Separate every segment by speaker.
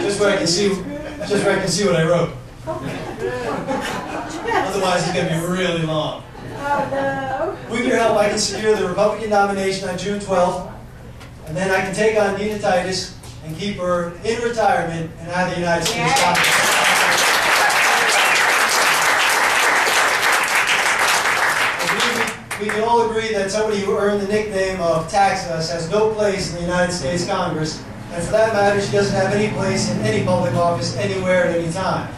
Speaker 1: Just where I can see what I wrote. Otherwise, it's going to be really long.
Speaker 2: Oh, no.
Speaker 1: With your help, I can secure the Republican nomination on June 12th, and then I can take on Nina Titus and keep her in retirement and out of the United States Congress. We can all agree that somebody who earned the nickname of Tax Us has no place in the United States Congress, and for that matter, she doesn't have any place in any public office anywhere at any time.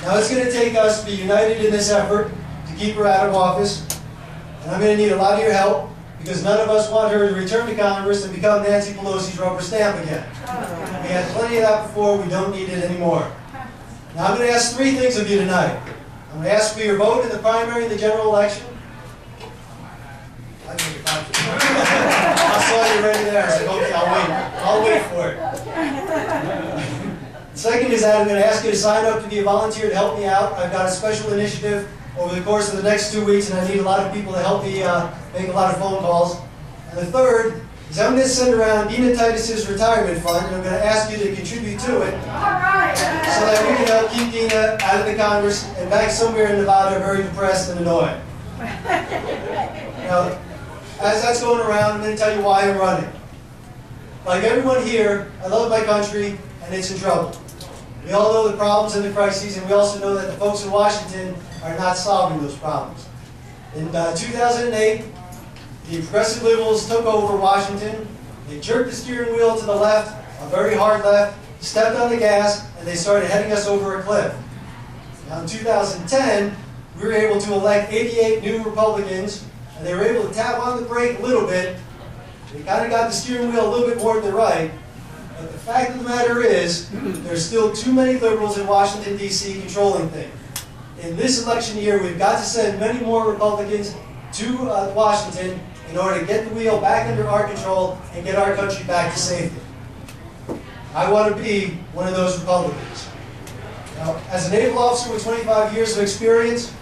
Speaker 1: Now it's going to take us to be united in this effort to keep her out of office, and I'm going to need a lot of your help because none of us want her to return to Congress and become Nancy Pelosi's rubber stamp again. We had plenty of that before, we don't need it anymore. Now I'm going to ask three things of you tonight. I'm going to ask for your vote in the primary and the general election. I saw you ready there. I said, okay, I'll wait for it. Second is that I'm going to ask you to sign up to be a volunteer to help me out. I've got a special initiative over the course of the next 2 weeks, and I need a lot of people to help me make a lot of phone calls. And the third is I'm going to send around Nina Titus's retirement fund, and I'm going to ask you to contribute to it so that we can help keep Nina out of the Congress and back somewhere in Nevada very depressed and annoyed. Now, as that's going around, I'm going to tell you why I'm running. Like everyone here, I love my country, and it's in trouble. We all know the problems and the crises, and we also know that the folks in Washington are not solving those problems. In 2008, the progressive liberals took over Washington. They jerked the steering wheel to the left, a very hard left, stepped on the gas, and they started heading us over a cliff. Now in 2010, we were able to elect 88 new Republicans, and they were able to tap on the brake a little bit. They kind of got the steering wheel a little bit more to the right. But the fact of the matter is, there's still too many liberals in Washington, D.C. controlling things. In this election year, we've got to send many more Republicans to Washington in order to get the wheel back under our control and get our country back to safety. I want to be one of those Republicans. Now, as a naval officer with 25 years of experience,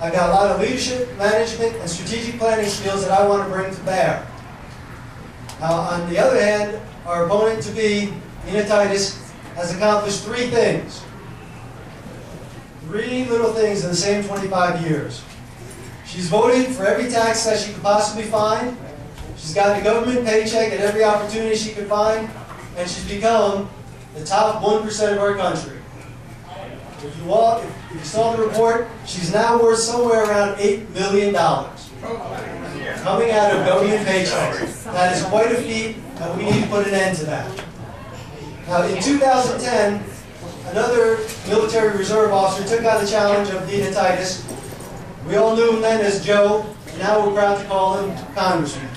Speaker 1: I've got a lot of leadership, management, and strategic planning skills that I want to bring to bear. Now, on the other hand, our opponent to be, Nina Titus, has accomplished three things. Three little things in the same 25 years. She's voted for every tax that she could possibly find. She's gotten a government paycheck at every opportunity she could find. And she's become the top 1% of our country. If you saw the report, she's now worth somewhere around $8 million. Coming out of government paychecks. That is quite a feat, and we need to put an end to that. Now, in 2010, another military reserve officer took on the challenge of Nina Titus. We all knew him then as Joe, and now we're proud to call him Congressman.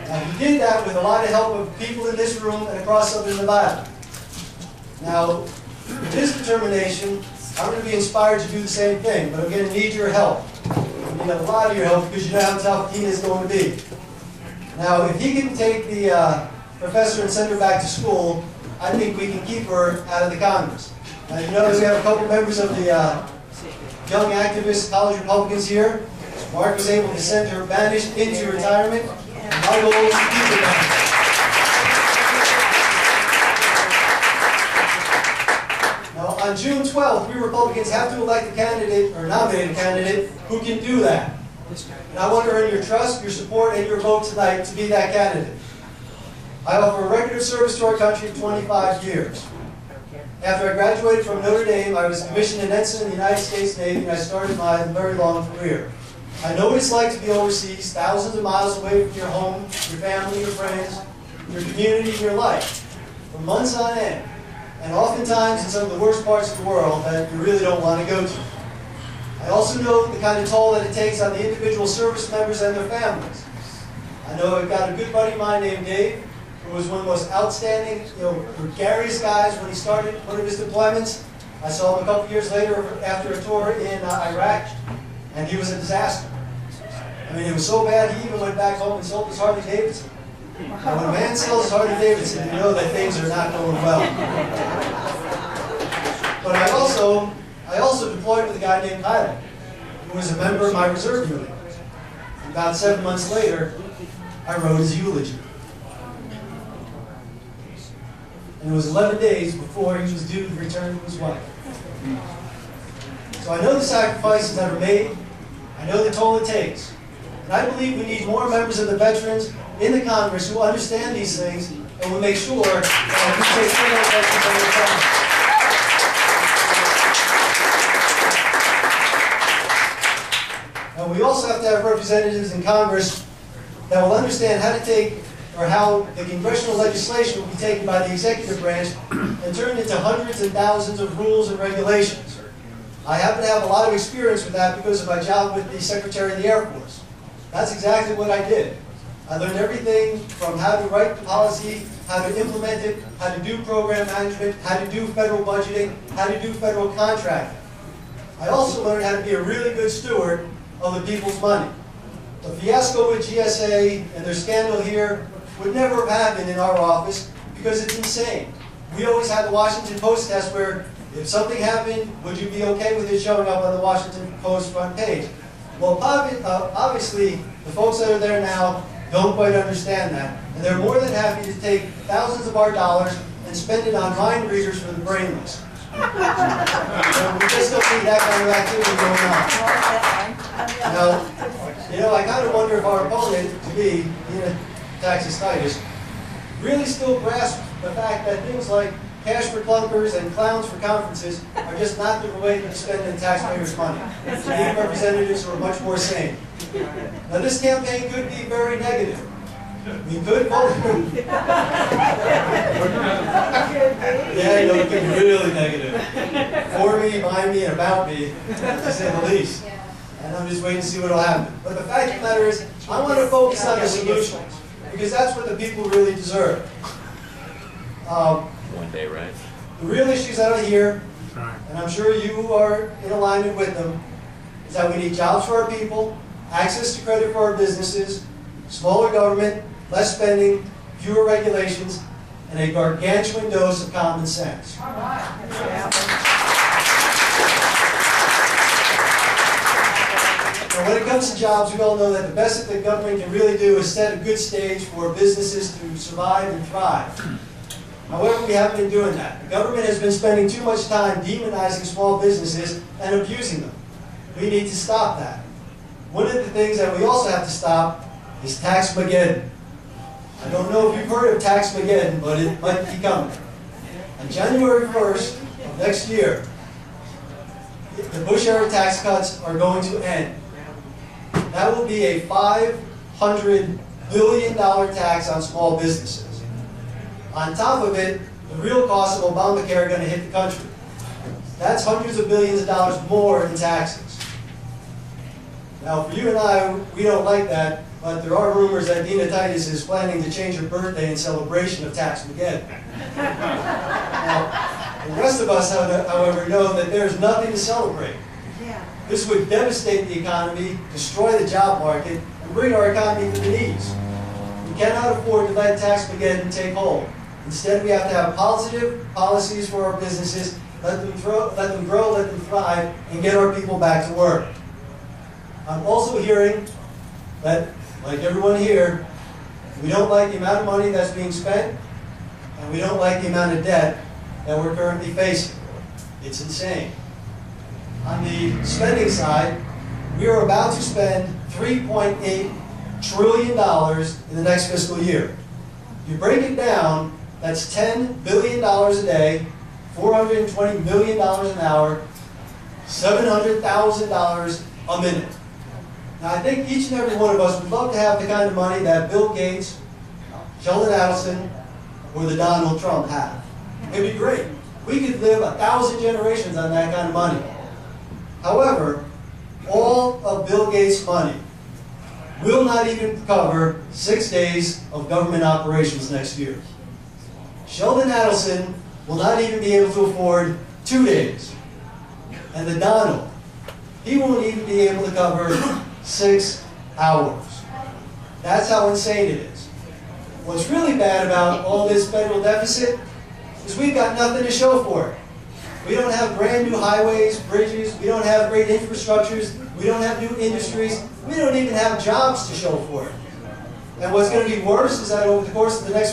Speaker 1: Now, he did that with a lot of help of people in this room and across southern Nevada. Now, with this determination, I'm going to be inspired to do the same thing, but I'm going to need your help. I need a lot of your help because you know how tough Nina is going to be. Now, if he can take the professor and send her back to school, I think we can keep her out of the Congress. Now, you notice we have a couple members of the young activist college Republicans here. Mark was able to send her banished into retirement. My goal is to keep her banished. Now, on June 12th, we Republicans have to elect a candidate, or nominate a candidate, who can do that. And I want to earn your trust, your support, and your vote tonight to be that candidate. I offer a record of service to our country for 25 years. After I graduated from Notre Dame, I was commissioned an ensign in the United States Navy, and I started my very long career. I know what it's like to be overseas, thousands of miles away from your home, your family, your friends, your community, your life, for months on end, and oftentimes in some of the worst parts of the world that you really don't want to go to. I also know the kind of toll that it takes on the individual service members and their families. I know I've got a good buddy of mine named Dave, who was one of the most outstanding, gregarious guys when he started one of his deployments. I saw him a couple years later after a tour in Iraq, and he was a disaster. I mean, it was so bad he even went back home and sold his Harley Davidson. Now, when a man sells his Harley Davidson, you know that things are not going well. But I also deployed with a guy named Tyler, who was a member of my reserve unit. About 7 months later, I wrote his eulogy. and it was 11 days before he was due to return to his wife. So I know the sacrifices that are made, I know the toll it takes, and I believe we need more members of the veterans in the Congress who understand these things and will make sure that we take care of veterans and their families. And we also have to have representatives in Congress that will understand how to take, or how the congressional legislation will be taken by the executive branch and turned into hundreds and thousands of rules and regulations. I happen to have a lot of experience with that because of my job with the Secretary of the Air Force. That's exactly what I did. I learned everything from how to write the policy, how to implement it, how to do program management, how to do federal budgeting, how to do federal contracting. I also learned how to be a really good steward of the people's money. The fiasco with GSA and their scandal here would never have happened in our office because it's insane. We always had the Washington Post test where if something happened, would you be okay with it showing up on the Washington Post front page? Well, obviously, the folks that are there now don't quite understand that, and they're more than happy to take thousands of our dollars and spend it on mind readers for the brainless. So we just don't need that kind of activity going on. Now, I kind of wonder if our opponent, to me, Nina Taxis-Titus, really still grasps the fact that things like cash for clunkers and clowns for conferences are just not the way to spend the taxpayers' money. We need representatives who are much more sane. Now, this campaign could be very negative. We could vote for it could be really negative. For me, by me, and about me, to say the least. And I'm just waiting to see what will happen. But the fact of the matter is, I want to focus on the solutions, because that's what the people really deserve.
Speaker 2: One day, right?
Speaker 1: The real issues out here, and I'm sure you are in alignment with them, is that we need jobs for our people, access to credit for our businesses, smaller government, less spending, fewer regulations, and a gargantuan dose of common sense. Now, when it comes to jobs, we all know that the best that the government can really do is set a good stage for businesses to survive and thrive. However, we haven't been doing that. The government has been spending too much time demonizing small businesses and abusing them. We need to stop that. One of the things that we also have to stop is Tax-Mageddon. I don't know if you've heard of Tax-Mageddon, but it might be coming. On January 1st of next year, the Bush-era tax cuts are going to end. That will be a $500 billion tax on small businesses. On top of it, the real costs of Obamacare are going to hit the country. That's hundreds of billions of dollars more in taxes. Now, for you and I, we don't like that, but there are rumors that Nina Titus is planning to change her birthday in celebration of Tax-Mageddon. Now, the rest of us, however, know that there's nothing to celebrate. This would devastate the economy, destroy the job market, and bring our economy to the knees. We cannot afford to let Tax-Mageddon take hold. Instead, we have to have positive policies for our businesses, let them grow, let them thrive, and get our people back to work. I'm also hearing that, like everyone here, we don't like the amount of money that's being spent, and we don't like the amount of debt that we're currently facing. It's insane. On the spending side, we are about to spend $3.8 trillion in the next fiscal year. If you break it down, that's $10 billion a day, $420 million an hour, $700,000 a minute. Now, I think each and every one of us would love to have the kind of money that Bill Gates, Sheldon Adelson, or the Donald Trump have. It'd be great. We could live 1,000 generations on that kind of money. However, all of Bill Gates' money will not even cover 6 days of government operations next year. Sheldon Adelson will not even be able to afford 2 days. And the Donald, he won't even be able to cover 6 hours. That's how insane it is. What's really bad about all this federal deficit is we've got nothing to show for it. We don't have brand new highways, bridges, we don't have great infrastructures, we don't have new industries, we don't even have jobs to show for it. And what's going to be worse is that over the course of the next